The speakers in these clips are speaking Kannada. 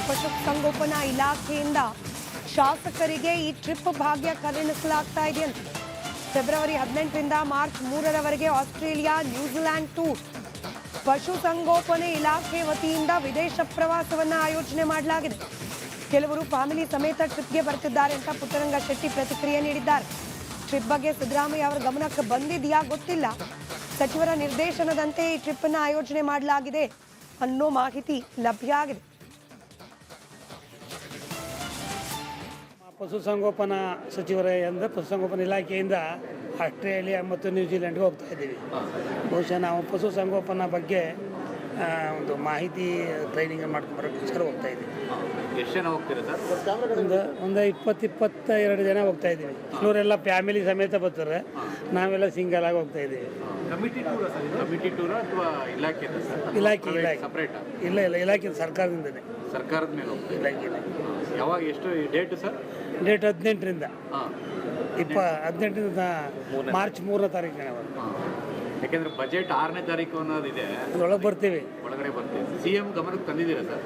ಪಶುಸಂಗೋಪನಾ ಇಲಾಖೆಯಿಂದ ಶಾಸಕರಿಗೆ ಈ ಟ್ರಿಪ್ ಭಾಗ್ಯ ಕರುಣಿಸಲಾಗ್ತಾ ಇದೆಯಂತೆ. ಫೆಬ್ರವರಿ 18ರಿಂದ ಮಾರ್ಚ್ 3ರವರೆಗೆ ಆಸ್ಟ್ರೇಲಿಯಾ, ನ್ಯೂಜಿಲೆಂಡ್ ಟೂರ್. ಪಶುಸಂಗೋಪನೆ ಇಲಾಖೆ ವತಿಯಿಂದ ವಿದೇಶ ಪ್ರವಾಸವನ್ನ ಆಯೋಜನೆ ಮಾಡಲಾಗಿದೆ. ಕೆಲವರು ಫ್ಯಾಮಿಲಿ ಸಮೇತ ಟ್ರಿಪ್ಗೆ ಬರ್ತಿದ್ದಾರೆ ಅಂತ ಪುಟ್ಟರಂಗ ಶೆಟ್ಟಿ ಪ್ರತಿಕ್ರಿಯೆ ನೀಡಿದ್ದಾರೆ. ಟ್ರಿಪ್ ಬಗ್ಗೆ ಸಿದ್ದರಾಮಯ್ಯ ಅವರ ಗಮನಕ್ಕೆ ಬಂದಿದೆಯಾ ಗೊತ್ತಿಲ್ಲ. ಸಚಿವರ ನಿರ್ದೇಶನದಂತೆ ಈ ಟ್ರಿಪ್ ಅನ್ನು ಆಯೋಜನೆ ಮಾಡಲಾಗಿದೆ ಅನ್ನೋ ಮಾಹಿತಿ ಲಭ್ಯ ಆಗಿದೆ. ಪಶುಸಂಗೋಪನಾ ಸಚಿವರಿಂದ ಪಶುಸಂಗೋಪನಾ ಇಲಾಖೆಯಿಂದ ಆಸ್ಟ್ರೇಲಿಯಾ ಮತ್ತು ನ್ಯೂಜಿಲೆಂಡ್ಗೆ ಹೋಗ್ತಾ ಇದ್ದೀವಿ. ಬಹುಶಃ ನಾವು ಪಶುಸಂಗೋಪನಾ ಬಗ್ಗೆ ಒಂದು ಮಾಹಿತಿ ಟ್ರೈನಿಂಗ್ ಮಾಡ್ಕೊಂಬರೋಕ್ಕೋಸ್ಕರ ಹೋಗ್ತಾ ಇದ್ದೀವಿ. ಎಷ್ಟು ಜನ ಹೋಗ್ತೀರಾ ಸರ್? ಒಂದು 22 ಜನ ಹೋಗ್ತಾ ಇದ್ದೀವಿ. ಕೆಲವರೆಲ್ಲ ಫ್ಯಾಮಿಲಿ ಸಮೇತ ಬರ್ತಾರೆ, ನಾವೆಲ್ಲ ಸಿಂಗಲ್ ಆಗಿ ಹೋಗ್ತಾ ಇದ್ದೀವಿ. ಕಮಿಟಿ ಟೂರ್ ಅಥವಾ ಇಲಾಖೆ ಇಲಾಖೆ ಸಪ್ರೇಟ್? ಇಲ್ಲ ಇಲಾಖೆ ಸರ್ಕಾರದಿಂದನೇ. ಸರ್ಕಾರದ ಮೇಲೆ ಹೋಗ್ತೀವಿ. ಇಲಾಖೆ ಯಾವಾಗ ಎಷ್ಟು ಡೇಟ್ ಸರ್? ಡೇಟ್ 18ರಿಂದ ಹಾಂ 18ರಿಂದ ಮಾರ್ಚ್ 3ನೇ ತಾರೀಕಿನ. ಯಾಕೆಂದ್ರೆ ಬಜೆಟ್ 6ನೇ ತಾರೀಕು ಅನ್ನೋದಿದೆ, ಅದ್ರೊಳಗೆ ಬರ್ತೀವಿ. ಒಳಗಡೆ ಬರ್ತೀವಿ. CM ಗಮನಕ್ಕೆ ತಂದಿದ್ದೀರಾ ಸರ್?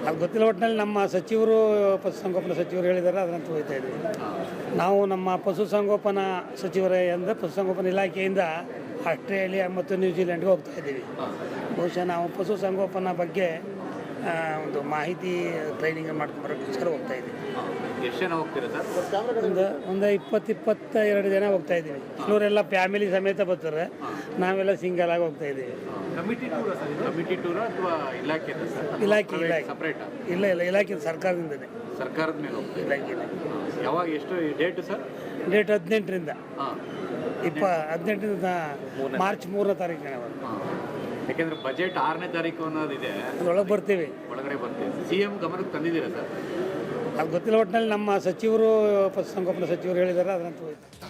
ಅದು ಗೊತ್ತಿಲ್ಲ. ಒಟ್ಟಿನಲ್ಲಿ ನಮ್ಮ ಸಚಿವರು, ಪಶುಸಂಗೋಪನಾ ಸಚಿವರು ಹೇಳಿದ್ದಾರೆ, ಅದರಂತ ಹೋಗ್ತಾ ಇದ್ದೀವಿ. ನಾವು ನಮ್ಮ ಪಶುಸಂಗೋಪನಾ ಸಚಿವರಿಂದ ಪಶುಸಂಗೋಪನಾ ಇಲಾಖೆಯಿಂದ ಆಸ್ಟ್ರೇಲಿಯಾ ಮತ್ತು ನ್ಯೂಜಿಲೆಂಡ್ಗೆ ಹೋಗ್ತಾ ಇದ್ದೀವಿ. ಬಹುಶಃ ನಾವು ಪಶುಸಂಗೋಪನಾ ಬಗ್ಗೆ ಒಂದು ಮಾಹಿತಿ ಟ್ರೈನಿಂಗ್ ಮಾಡ್ಕೊಂಬರೋಕ್ಕೋಸ್ಕರ ಹೋಗ್ತಾ ಇದ್ದೀವಿ. ಎಷ್ಟು ಜನ ಹೋಗ್ತೀರಾ ಸರ್? ಒಂದು 22 ಜನ ಹೋಗ್ತಾ ಇದ್ದೀವಿ. ಕೆಲವರೆಲ್ಲ ಫ್ಯಾಮಿಲಿ ಸಮೇತ ಬರ್ತಾರೆ, ನಾವೆಲ್ಲ ಸಿಂಗಲ್ ಆಗಿ ಹೋಗ್ತಾ ಇದ್ದೀವಿ. ಕಮಿಟಿ ಟೂರ್ ಅಥವಾ ಇಲಾಖೆ ಇಲಾಖೆ ಸಪ್ರೇಟ್? ಇಲ್ಲ ಇಲಾಖೆ ಸರ್ಕಾರದಿಂದನೇ. ಸರ್ಕಾರದ ಮೇಲೆ ಹೋಗ್ತೀವಿ. ಇಲಾಖೆ ಯಾವಾಗ ಎಷ್ಟು ಡೇಟ್ ಸರ್? ಡೇಟ್ 18ರಿಂದ ಹಾಂ 18ರಿಂದ ಮಾರ್ಚ್ 3ನೇ ತಾರೀಕಿನ. ಯಾಕೆಂದ್ರೆ ಬಜೆಟ್ 6ನೇ ತಾರೀಕು ಅನ್ನೋದಿದೆ, ಅದ್ರೊಳಗೆ ಬರ್ತೀವಿ. ಒಳಗಡೆ ಬರ್ತೀವಿ. CM ಗಮನಕ್ಕೆ ತಂದಿದ್ದೀರಾ ಸರ್? ಅದು ಗೊತ್ತಿಲ್ಲ. ಒಟ್ಟಿನಲ್ಲಿ ನಮ್ಮ ಸಚಿವರು, ಪಶುಸಂಗೋಪನಾ ಸಚಿವರು ಹೇಳಿದ್ದಾರೆ, ಅದರಂತ ಹೋಗ್ತೀವಿ.